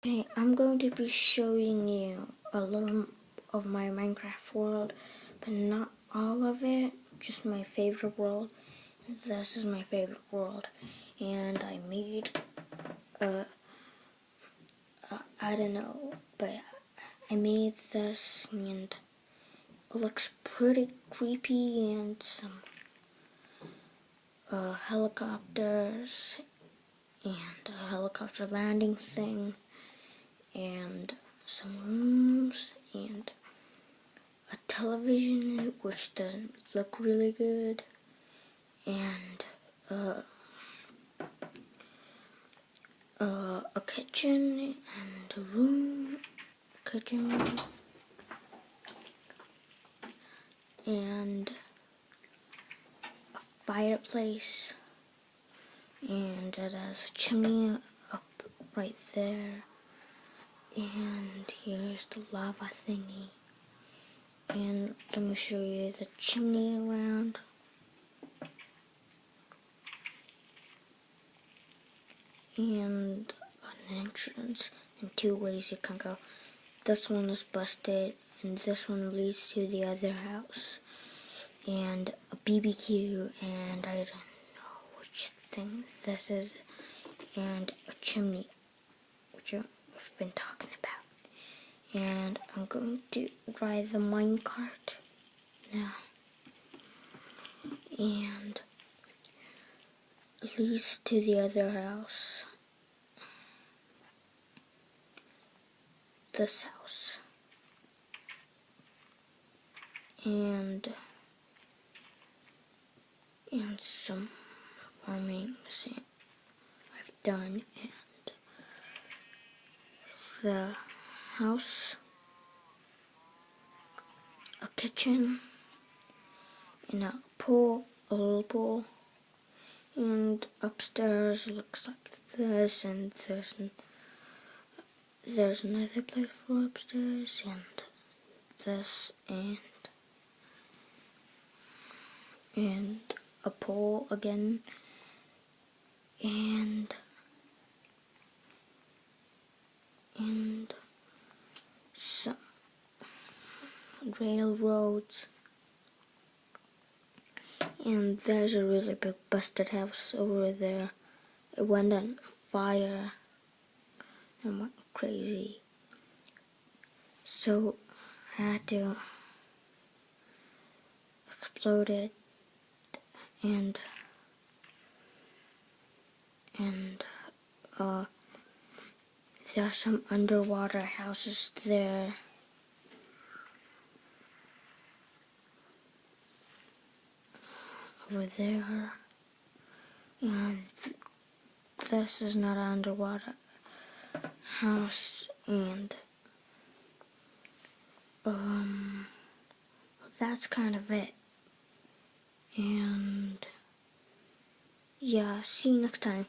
Okay, I'm going to be showing you a little of my Minecraft world, but not all of it, just my favorite world. This is my favorite world, and I made I don't know, but I made this, and it looks pretty creepy, and some helicopters, and a helicopter landing thing, and some rooms, and a television which doesn't look really good, and a kitchen and a room, kitchen room, and a fireplace, and it has a chimney up right there, and here's the lava thingy, and let me show you the chimney around. And an entrance and two ways you can go. This one is busted, and this one leads to the other house. And a BBQ, and I don't know which thing this is, and a chimney, which I've been talking about. And I'm going to drive the minecart now. And it leads to the other house. This house. And some farming I've done, and the house, a kitchen, and a pool, a little pool, and upstairs looks like this, and there's another place for upstairs, and this, and a pool again, and some railroads, and there's a really big busted house over there. It went on fire and went crazy, so I had to explode it, and there are some underwater houses there. Over there, and this is not an underwater house, and that's kind of it. And yeah, see you next time.